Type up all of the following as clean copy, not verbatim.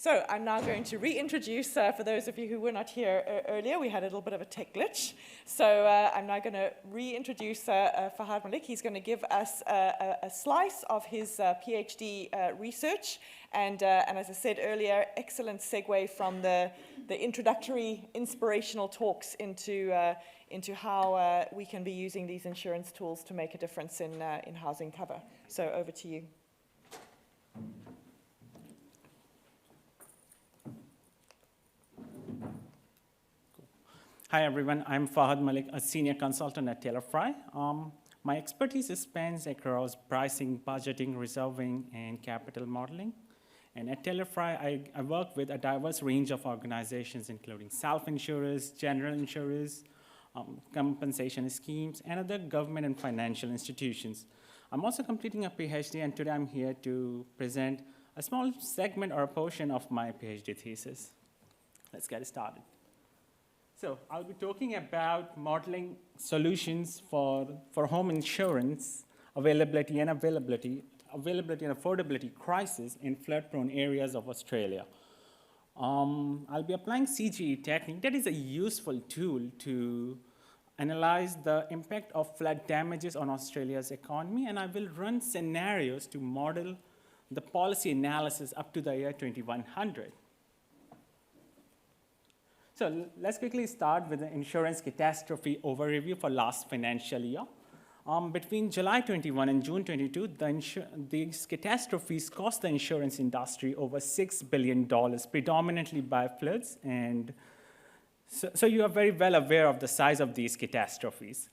So I'm now going to reintroduce, for those of you who were not here earlier, we had a little bit of a tech glitch. So I'm now going to reintroduce Fahad Malik. He's going to give us a slice of his PhD research. And as I said earlier, excellent segue from the introductory inspirational talks into how we can be using these insurance tools to make a difference in housing cover. So over to you. Hi, everyone. I'm Fahad Malik, a senior consultant at Taylor Fry. My expertise spans across pricing, budgeting, reserving, and capital modeling. And at Taylor Fry, I work with a diverse range of organizations, including self-insurers, general insurers, compensation schemes, and other government and financial institutions. I'm also completing a PhD, and today I'm here to present a small segment or a portion of my PhD thesis. Let's get started. So I'll be talking about modeling solutions for home insurance availability and affordability crisis in flood-prone areas of Australia. I'll be applying CGE technique. That is a useful tool to analyze the impact of flood damages on Australia's economy, and I will run scenarios to model the policy analysis up to the year 2100. So let's quickly start with the insurance catastrophe overview for last financial year. Between July 21 and June 22, these catastrophes cost the insurance industry over $6 billion, predominantly by floods. And so you are very well aware of the size of these catastrophes.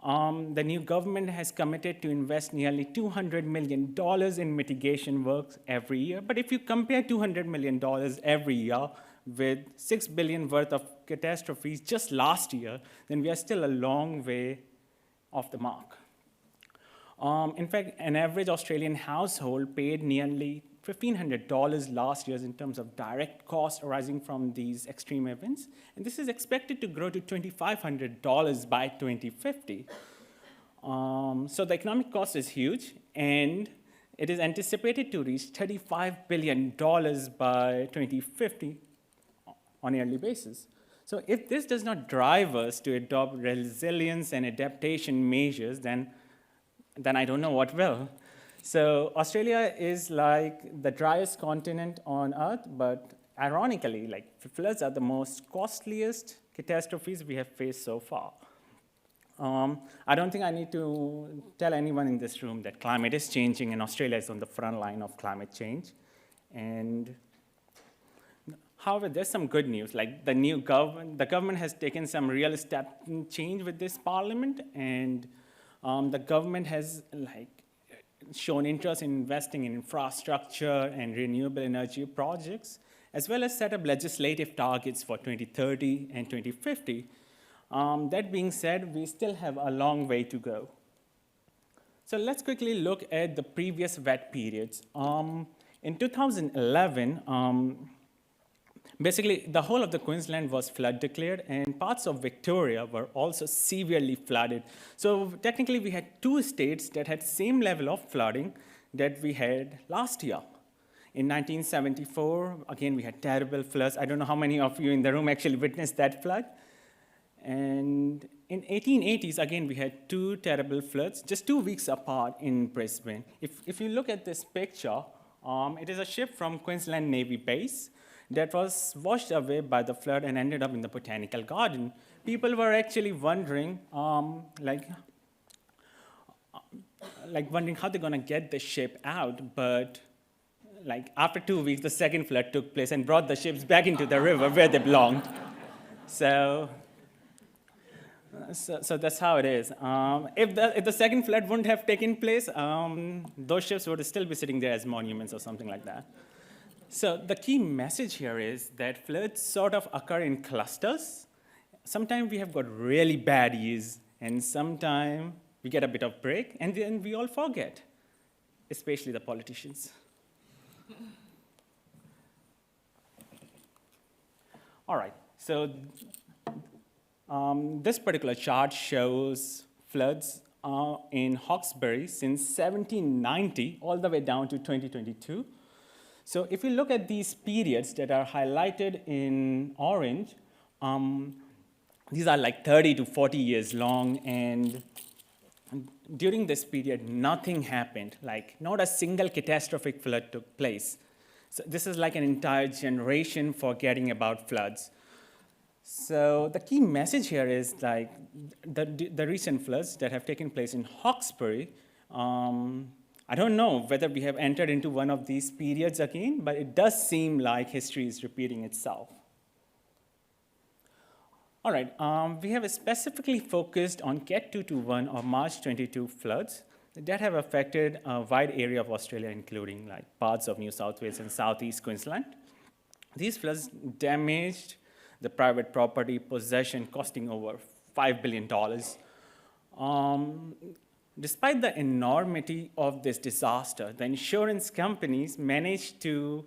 The new government has committed to invest nearly $200 million in mitigation works every year. But if you compare $200 million every year with $6 billion worth of catastrophes just last year, then we are still a long way off the mark. In fact, an average Australian household paid nearly $1,500 last year in terms of direct costs arising from these extreme events, and this is expected to grow to $2,500 by 2050. So the economic cost is huge, and it is anticipated to reach $35 billion by 2050 on a yearly basis. So if this does not drive us to adopt resilience and adaptation measures, then I don't know what will. So Australia is like the driest continent on Earth, but ironically, like floods are the most costliest catastrophes we have faced so far. I don't think I need to tell anyone in this room that climate is changing and Australia is on the front line of climate change. And however, there's some good news, like the government has taken some real step change with this parliament, and the government has shown interest in investing in infrastructure and renewable energy projects, as well as set up legislative targets for 2030 and 2050. That being said, we still have a long way to go. So let's quickly look at the previous wet periods. In 2011, basically, the whole of the Queensland was flood declared, and parts of Victoria were also severely flooded. So technically, we had two states that had same level of flooding that we had last year. In 1974, again, we had terrible floods. I don't know how many of you in the room actually witnessed that flood. And in 1880s, again, we had two terrible floods, just 2 weeks apart in Brisbane. If you look at this picture, it is a ship from Queensland Navy Base that was washed away by the flood and ended up in the botanical garden. People were actually wondering, wondering how they're going to get the ship out, but after 2 weeks, the second flood took place and brought the ships back into the river where they belonged. So that's how it is. If the second flood wouldn't have taken place, those ships would still be sitting there as monuments or something like that. So the key message here is that floods sort of occur in clusters. Sometimes we have got really bad years, and sometimes we get a bit of break, and then we all forget, especially the politicians. All right, so this particular chart shows floods in Hawkesbury since 1790 all the way down to 2022. So if you look at these periods that are highlighted in orange, these are like 30 to 40 years long, and during this period, nothing happened. Like, not a single catastrophic flood took place. So this is like an entire generation forgetting about floods. So the key message here is like the recent floods that have taken place in Hawkesbury. I don't know whether we have entered into one of these periods again, but it does seem like history is repeating itself. All right, we have specifically focused on Cat 221 or March 22 floods that have affected a wide area of Australia, including like parts of New South Wales and southeast Queensland. These floods damaged the private property possession, costing over $5 billion. Despite the enormity of this disaster, the insurance companies managed to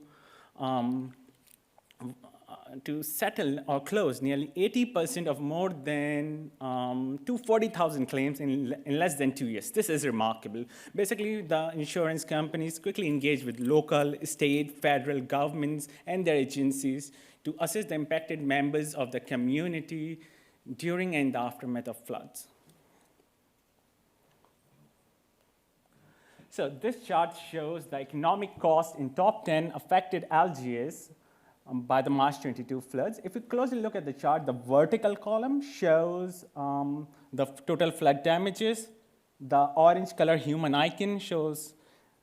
settle or close nearly 80% of more than 240,000 claims in less than 2 years. This is remarkable. Basically, the insurance companies quickly engaged with local, state, federal governments and their agencies to assist the impacted members of the community during and the aftermath of floods. So this chart shows the economic cost in top 10 affected LGAs by the March 22 floods. If you closely look at the chart, the vertical column shows the total flood damages. The orange color human icon shows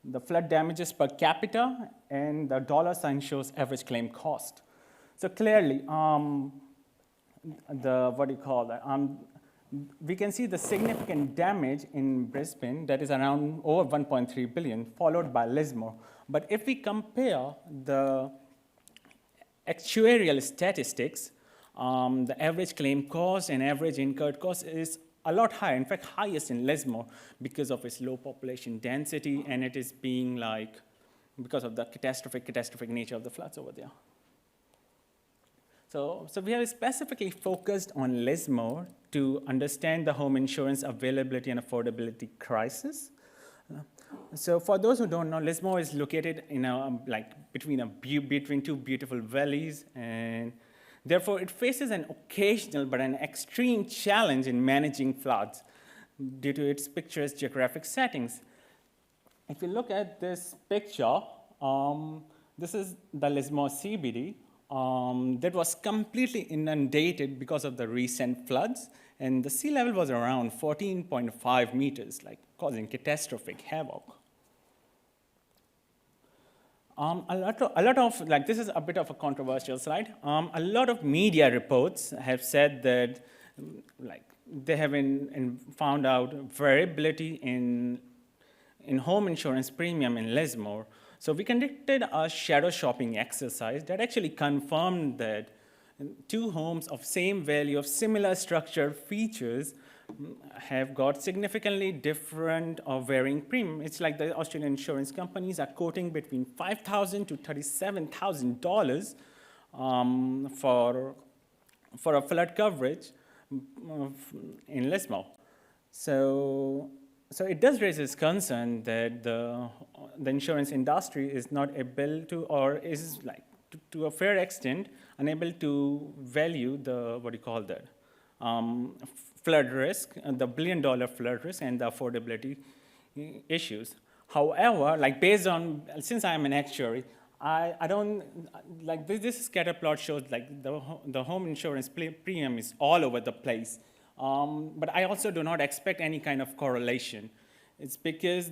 the flood damages per capita, and the dollar sign shows average claim cost. So clearly, we can see the significant damage in Brisbane, that is around over 1.3 billion, followed by Lismore. But if we compare the actuarial statistics, the average claim cost and average incurred cost is a lot higher, in fact, highest in Lismore because of its low population density, and it is being like, because of the catastrophic nature of the floods over there. So we have specifically focused on Lismore to understand the home insurance availability and affordability crisis. So for those who don't know, Lismore is located in between two beautiful valleys, and therefore it faces an occasional but an extreme challenge in managing floods due to its picturesque geographic settings. If you look at this picture, this is the Lismore CBD. That was completely inundated because of the recent floods, and the sea level was around 14.5 meters, like causing catastrophic havoc. This is a bit of a controversial slide. A lot of media reports have said that, they have found out variability in home insurance premium in Lismore. So we conducted a shadow shopping exercise that actually confirmed that two homes of same value of similar structure features have got significantly different or varying premium. It's like the Australian insurance companies are quoting between $5,000 to $37,000 for a flood coverage in Lismore. So it does raise this concern that the insurance industry is not able to, or is to a fair extent, unable to value the, flood risk, the billion-dollar flood risk, and the affordability issues. However, based on, since I'm an actuary, I don't, this scatter plot shows the home insurance premium is all over the place. But I also do not expect any kind of correlation. It's because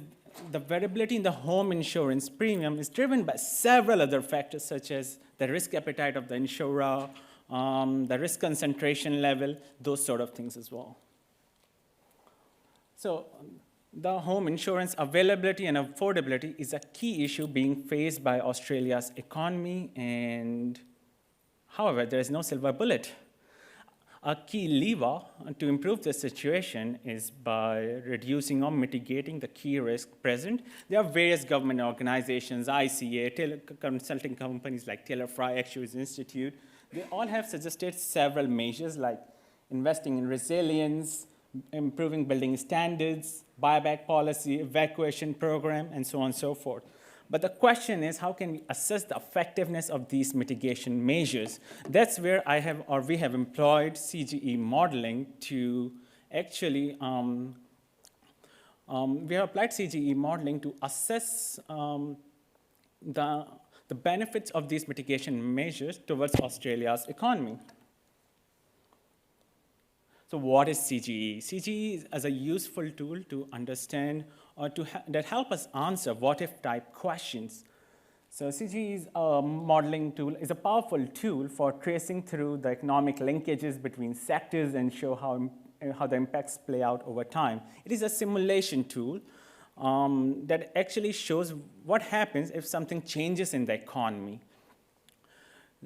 the variability in the home insurance premium is driven by several other factors, such as the risk appetite of the insurer, the risk concentration level, those sort of things as well. So the home insurance availability and affordability is a key issue being faced by Australia's economy, and however, there is no silver bullet. A key lever to improve the situation is by reducing or mitigating the key risk present. There are various government organizations, ICA, consulting companies like Taylor Fry Actuaries Institute. They all have suggested several measures like investing in resilience, improving building standards, buyback policy, evacuation program, and so on and so forth. But the question is, how can we assess the effectiveness of these mitigation measures? That's where we have employed CGE modeling to actually, we have applied CGE modeling to assess the benefits of these mitigation measures towards Australia's economy. So what is CGE? CGE is a useful tool to understand or that help us answer what-if type questions. So CGE is a modeling tool, is a powerful tool for tracing through the economic linkages between sectors and show how the impacts play out over time. It is a simulation tool that actually shows what happens if something changes in the economy.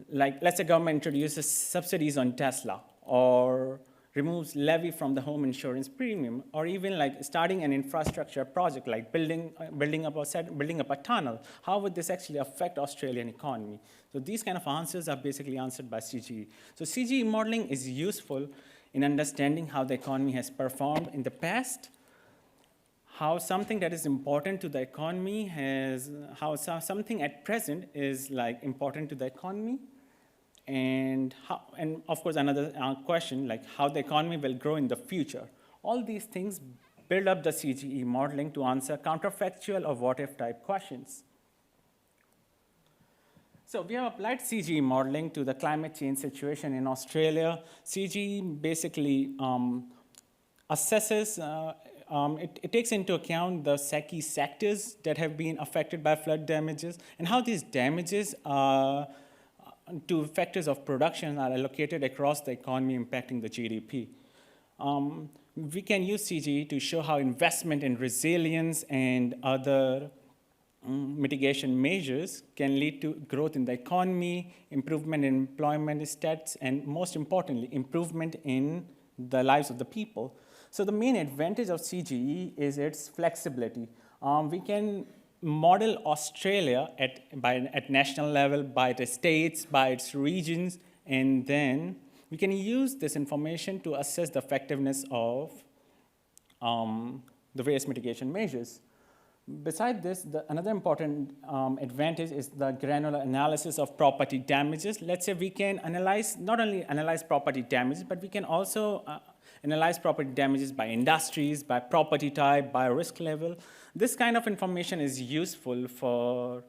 Like, let's say government introduces subsidies on Tesla, or removes levy from the home insurance premium, or even like starting an infrastructure project like building up a tunnel. How would this actually affect Australian economy? So these kind of answers are basically answered by CGE. So CGE modeling is useful in understanding how the economy has performed in the past, how something that is important to the economy something at present is like important to the economy, and of course another question, like how the economy will grow in the future. All these things build up the CGE modeling to answer counterfactual or what-if type questions. So we have applied CGE modeling to the climate change situation in Australia. CGE basically assesses, it takes into account the key sectors that have been affected by flood damages and how these damages to factors of production are allocated across the economy, impacting the GDP. We can use CGE to show how investment in resilience and other mitigation measures can lead to growth in the economy, improvement in employment stats, and most importantly, improvement in the lives of the people. So the main advantage of CGE is its flexibility. We can model Australia at national level, by the states, by its regions, and then we can use this information to assess the effectiveness of the various mitigation measures. Besides this, another important advantage is the granular analysis of property damages. Let's say we can not only analyze property damages, but we can also analyze property damages by industries, by property type, by risk level. This kind of information is useful for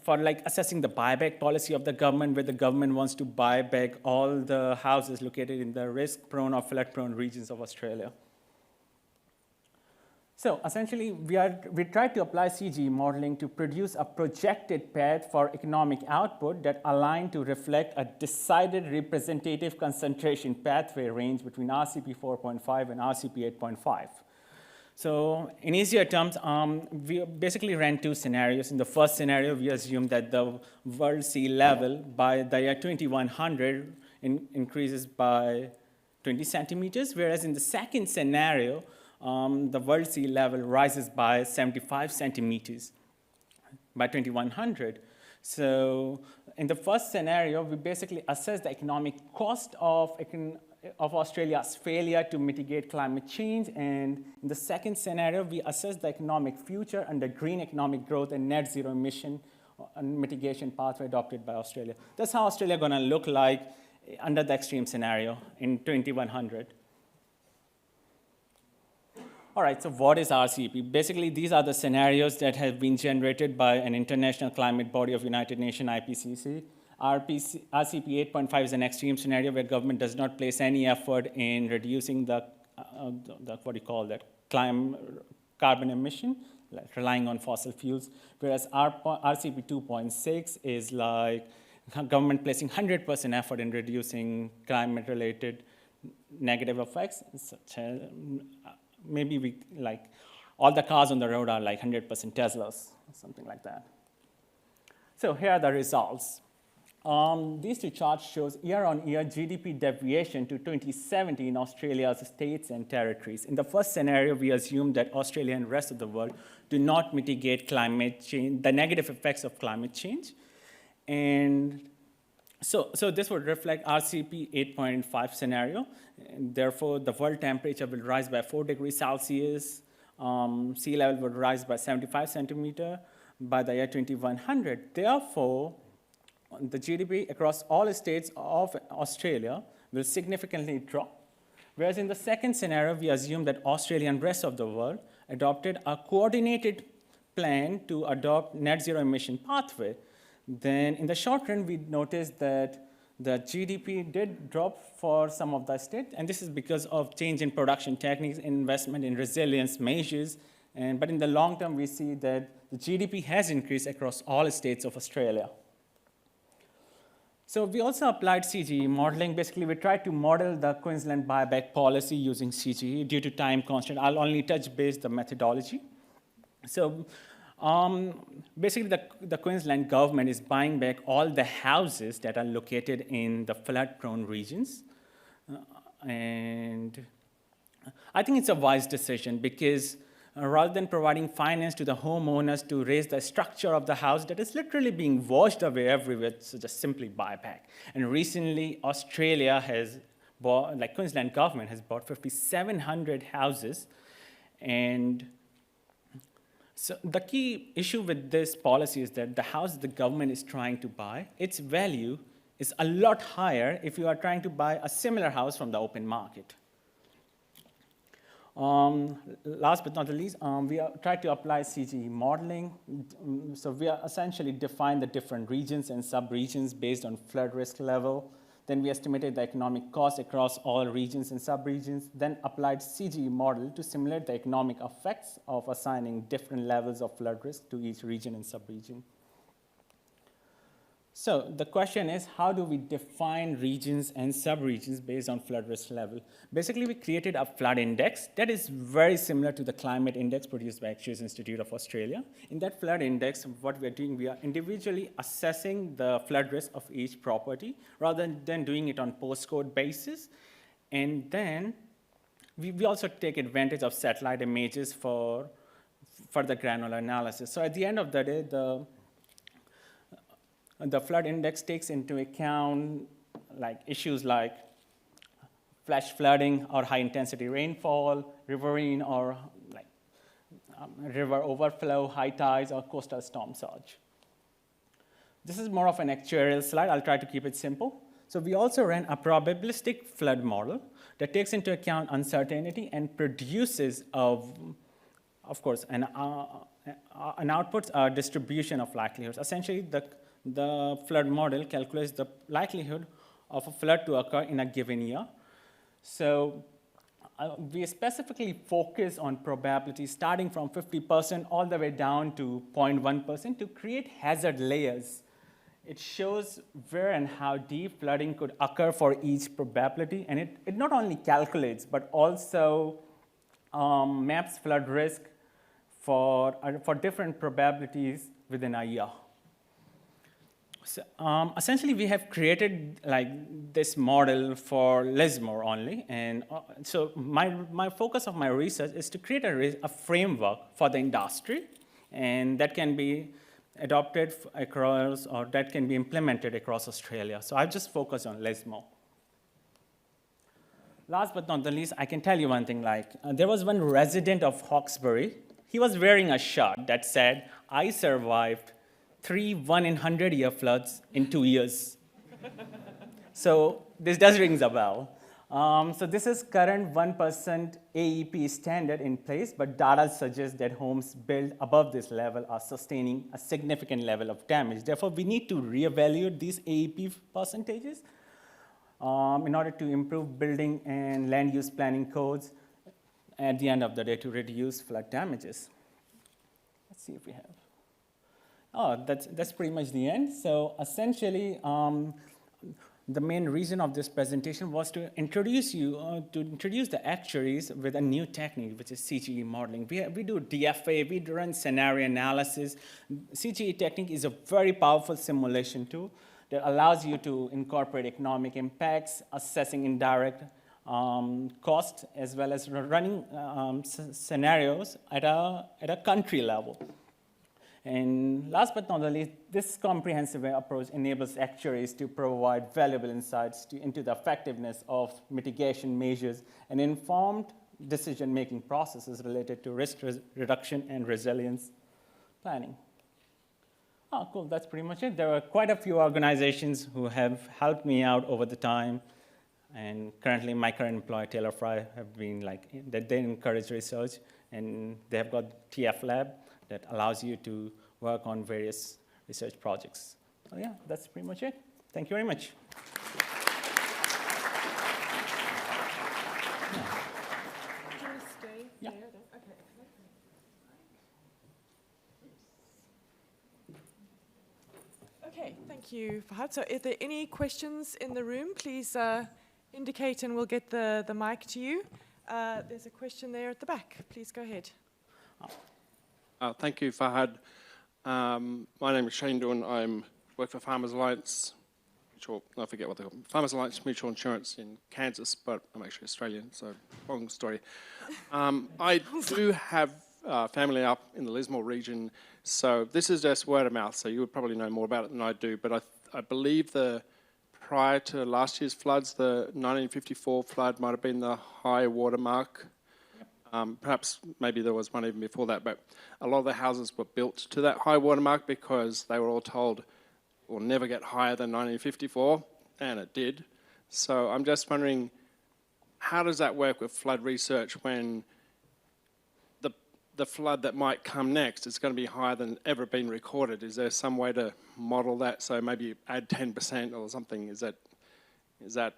like assessing the buyback policy of the government, where the government wants to buy back all the houses located in the risk-prone or flood-prone regions of Australia. So essentially, we tried to apply CGE modeling to produce a projected path for economic output that aligned to reflect a decided representative concentration pathway range between RCP 4.5 and RCP 8.5. So in easier terms, we basically ran two scenarios. In the first scenario, we assumed that the world sea level by the year 2100 increases by 20 centimeters, whereas in the second scenario, the world sea level rises by 75 centimeters by 2100. So in the first scenario, we basically assess the economic cost of Australia's failure to mitigate climate change, and in the second scenario, we assess the economic future under green economic growth and net zero emission and mitigation pathway adopted by Australia. That's how Australia gonna look like under the extreme scenario in 2100. All right, so what is RCP? Basically, these are the scenarios that have been generated by an international climate body of United Nations, IPCC. RCP 8.5 is an extreme scenario where government does not place any effort in reducing the what do you call that, carbon emission, like relying on fossil fuels, whereas RCP 2.6 is like government placing 100% effort in reducing climate-related negative effects, such as maybe all the cars on the road are like 100% Teslas, or something like that. So here are the results. These two charts shows year-on-year GDP deviation to 2070 in Australia's states and territories. In the first scenario, we assume that Australia and the rest of the world do not mitigate climate change, the negative effects of climate change. And so this would reflect RCP 8.5 scenario. And therefore, the world temperature will rise by 4 degrees Celsius. sea level would rise by 75 centimeter by the year 2100. Therefore, the GDP across all states of Australia will significantly drop. Whereas in the second scenario, we assume that Australia and rest of the world adopted a coordinated plan to adopt net zero emission pathway. Then in the short run, we noticed that the GDP did drop for some of the states, and this is because of change in production techniques, investment in resilience measures, but in the long term, we see that the GDP has increased across all states of Australia. So we also applied CGE modeling. Basically, we tried to model the Queensland buyback policy using CGE. Due to time constraint, I'll only touch base the methodology. So basically, the Queensland government is buying back all the houses that are located in the flood-prone regions. And I think it's a wise decision because rather than providing finance to the homeowners to raise the structure of the house that is literally being washed away everywhere, so just simply buy back. And recently, Australia has bought, like Queensland government has bought 5,700 houses. And so the key issue with this policy is that the house the government is trying to buy, its value is a lot higher if you are trying to buy a similar house from the open market. Last but not the least, we tried to apply CGE modeling. So we essentially defined the different regions and sub-regions based on flood risk level. Then we estimated the economic cost across all regions and sub-regions, then applied CGE model to simulate the economic effects of assigning different levels of flood risk to each region and sub-region. So the question is, how do we define regions and sub-regions based on flood risk level? Basically, we created a flood index that is very similar to the climate index produced by Actuaries Institute of Australia. In that flood index, what we're doing, we are individually assessing the flood risk of each property rather than doing it on postcode basis. And then we also take advantage of satellite images for the granular analysis. So at the end of the day, the flood index takes into account issues like flash flooding or high intensity rainfall, riverine or river overflow, high tides, or coastal storm surge. This is more of an actuarial slide. I'll try to keep it simple. So we also ran a probabilistic flood model that takes into account uncertainty and produces, of course, an output distribution of likelihoods. Essentially, the flood model calculates the likelihood of a flood to occur in a given year. So we specifically focus on probability starting from 50% all the way down to 0.1% to create hazard layers. It shows where and how deep flooding could occur for each probability, and it not only calculates, but also maps flood risk for different probabilities within a year. So, essentially, we have created this model for Lismore only, and so my focus of my research is to create a framework for the industry, and that can be adopted across, or that can be implemented across Australia. So I've just focused on Lismore. Last but not the least, I can tell you one thing, there was one resident of Hawkesbury. He was wearing a shirt that said, "I survived 3 1-in-100-year floods in 2 years." So this does ring a bell. So this is current 1% AEP standard in place, but data suggests that homes built above this level are sustaining a significant level of damage. Therefore, we need to reevaluate these AEP percentages in order to improve building and land use planning codes at the end of the day to reduce flood damages. Let's see if we have. Oh, that's pretty much the end. So essentially, the main reason of this presentation was to introduce the actuaries with a new technique, which is CGE modeling. We do DFA, we run scenario analysis. CGE technique is a very powerful simulation tool that allows you to incorporate economic impacts, assessing indirect costs, as well as running scenarios at a country level. And last but not least, this comprehensive approach enables actuaries to provide valuable insights into the effectiveness of mitigation measures and informed decision-making processes related to risk reduction and resilience planning. Oh, cool, that's pretty much it. There are quite a few organizations who have helped me out over the time, and currently my current employer, Taylor Fry, have been they encourage research, and they have got TF Lab that allows you to work on various research projects. So yeah, that's pretty much it. Thank you very much. Yeah. Okay, thank you, Fahad. So are there any questions in the room? Please indicate and we'll get the mic to you. There's a question there at the back. Please go ahead. Thank you, Fahad. My name is Shane Doon. I work for Farmers Alliance, I forget what they call it, Farmers Alliance Mutual Insurance in Kansas, but I'm actually Australian, so long story. I do have family up in the Lismore region, so this is just word of mouth, so you would probably know more about it than I do, but I believe prior to last year's floods, the 1954 flood might have been the high water mark. Perhaps maybe there was one even before that, but a lot of the houses were built to that high water mark because they were all told will never get higher than 1954, and it did. So I'm just wondering, how does that work with flood research when the flood that might come next is going to be higher than ever been recorded? Is there some way to model that? So maybe add 10% or something. Is that?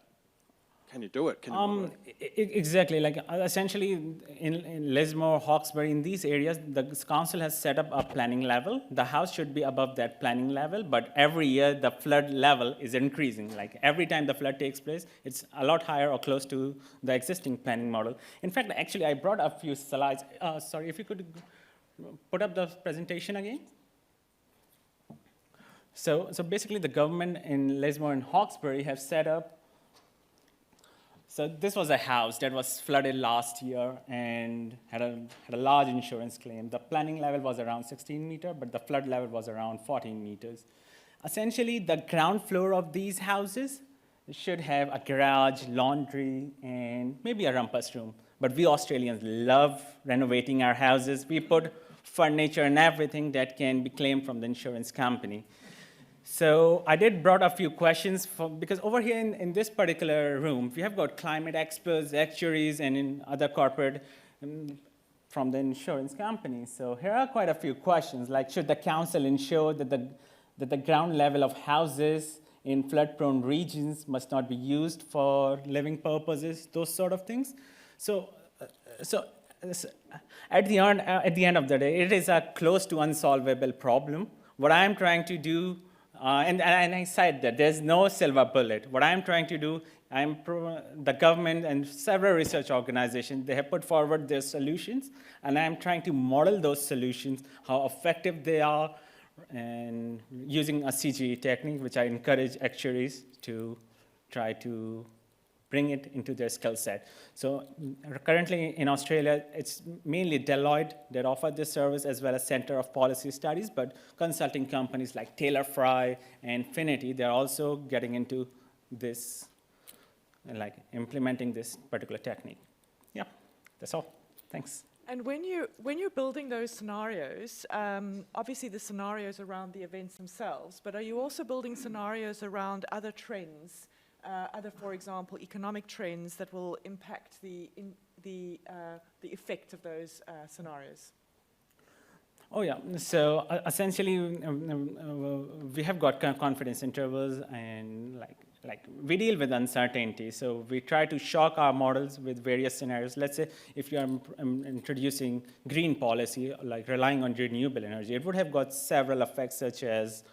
Can you do it? Can you model it? Exactly. Essentially, in Lismore, Hawkesbury, in these areas, the council has set up a planning level. The house should be above that planning level, but every year the flood level is increasing. Every time the flood takes place, it's a lot higher or close to the existing planning model. In fact, actually, I brought a few slides. Sorry, if you could put up the presentation again. So basically, the government in Lismore and Hawkesbury have set up. So this was a house that was flooded last year and had a large insurance claim. The planning level was around 16 meters, but the flood level was around 14 meters. Essentially, the ground floor of these houses should have a garage, laundry, and maybe a rumpus room. But we Australians love renovating our houses. We put furniture and everything that can be claimed from the insurance company. So I did brought a few questions because over here in this particular room, we have got climate experts, actuaries, and in other corporate from the insurance companies. So here are quite a few questions, like should the council ensure that the ground level of houses in flood-prone regions must not be used for living purposes, those sort of things. So at the end of the day, it is a close to unsolvable problem. What I'm trying to do, and I said that there's no silver bullet. What I'm trying to do, the government and several research organizations, they have put forward their solutions, and I'm trying to model those solutions, how effective they are, and using a CGE technique, which I encourage actuaries to try to bring it into their skill set. So currently in Australia, it's mainly Deloitte that offer this service, as well as Center of Policy Studies, but consulting companies like Taylor Fry and Finity, they're also getting into this, like implementing this particular technique. Yeah, that's all. Thanks. And when you're building those scenarios, obviously the scenarios around the events themselves, but are you also building scenarios around other trends, for example, economic trends that will impact the effect of those scenarios? Oh yeah, so essentially we have got confidence intervals, and like we deal with uncertainty. So we try to shock our models with various scenarios. Let's say if you're introducing green policy, like relying on renewable energy, it would have got several effects, such as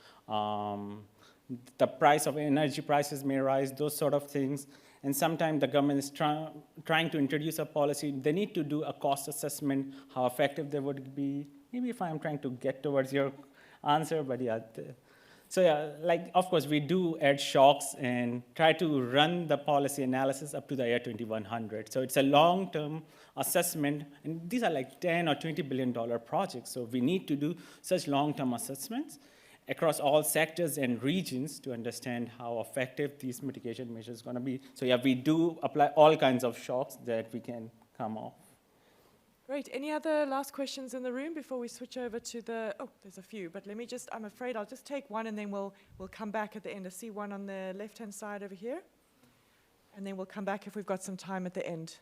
the price of energy prices may rise, those sort of things. And sometimes the government is trying to introduce a policy. They need to do a cost assessment, how effective they would be. Maybe if I'm trying to get towards your answer, but yeah. So yeah, like of course we do add shocks and try to run the policy analysis up to the year 2100. So it's a long-term assessment, and these are like 10 or $20 billion projects. So we need to do such long-term assessments across all sectors and regions to understand how effective these mitigation measures are going to be. So yeah, we do apply all kinds of shocks that we can come off. Great. Any other last questions in the room before we switch over to the, oh, there's a few, but let me just, I'm afraid I'll just take one and then we'll come back at the end. I see one on the left-hand side over here. And then we'll come back if we've got some time at the end.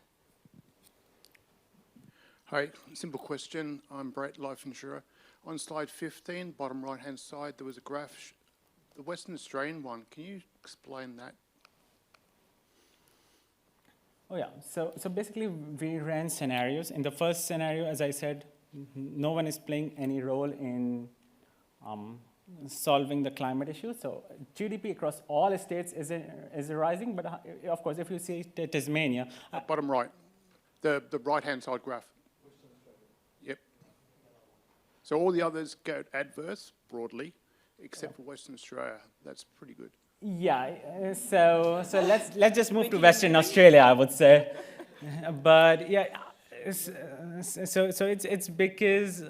Hi, simple question. I'm Brett, life insurer. On slide 15, bottom right-hand side, there was a graph, the Western Australian one. Can you explain that? Oh yeah, so basically we ran scenarios. In the first scenario, as I said, no one is playing any role in solving the climate issue. So GDP across all states is rising, but of course, if you see Tasmania. Bottom right, the right-hand side graph. Yep. So all the others go adverse broadly, except for Western Australia. That's pretty good. Yeah, so let's just move to Western Australia, I would say. But yeah, so it's because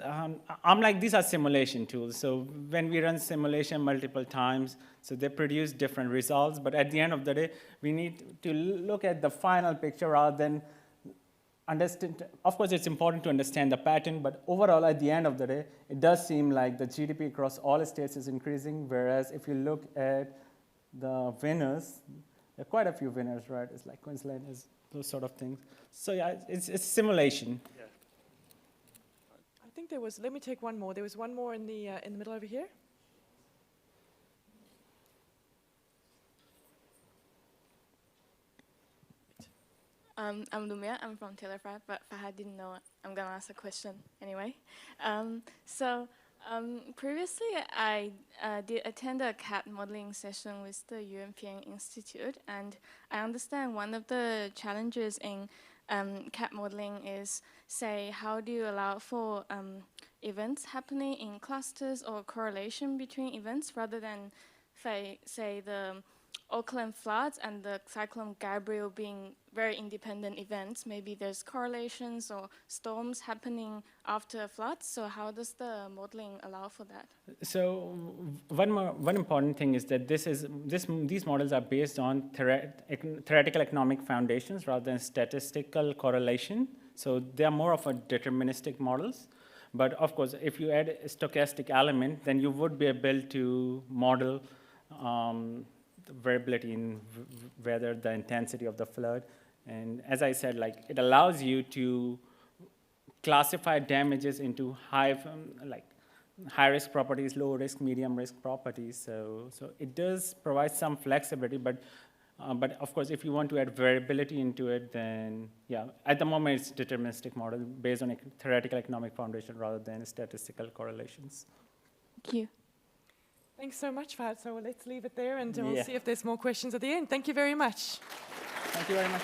I'm like, these are simulation tools. So when we run simulation multiple times, so they produce different results. But at the end of the day, we need to look at the final picture rather than understand. Of course, it's important to understand the pattern, but overall, at the end of the day, it does seem like the GDP across all states is increasing. Whereas if you look at the winners, there are quite a few winners, right? It's like Queensland, is those sort of things. So yeah, it's simulation. Yeah. I think there was, let me take one more. There was one more in the middle over here. I'm Lumia, I'm from Telefra, but Fahad didn't know I'm going to ask a question anyway. Previously, I did attend a CAT modeling session with the European Institute, and I understand one of the challenges in CAT modeling is, say, how do you allow for events happening in clusters or correlation between events rather than, say the Auckland floods and the Cyclone Gabriel being very independent events. Maybe there's correlations or storms happening after floods. So how does the modeling allow for that? So one important thing is that these models are based on theoretical economic foundations rather than statistical correlation. So they are more of a deterministic models. But of course, if you add a stochastic element, then you would be able to model the variability in weather, the intensity of the flood. And as I said, like, it allows you to classify damages into high risk properties, low risk, medium risk properties. So it does provide some flexibility, but of course, if you want to add variability into it, then yeah, at the moment it's deterministic model based on a theoretical economic foundation rather than statistical correlations. Thank you. Thanks so much, Fahad. So let's leave it there and we'll see if there's more questions at the end. Thank you very much. Thank you very much.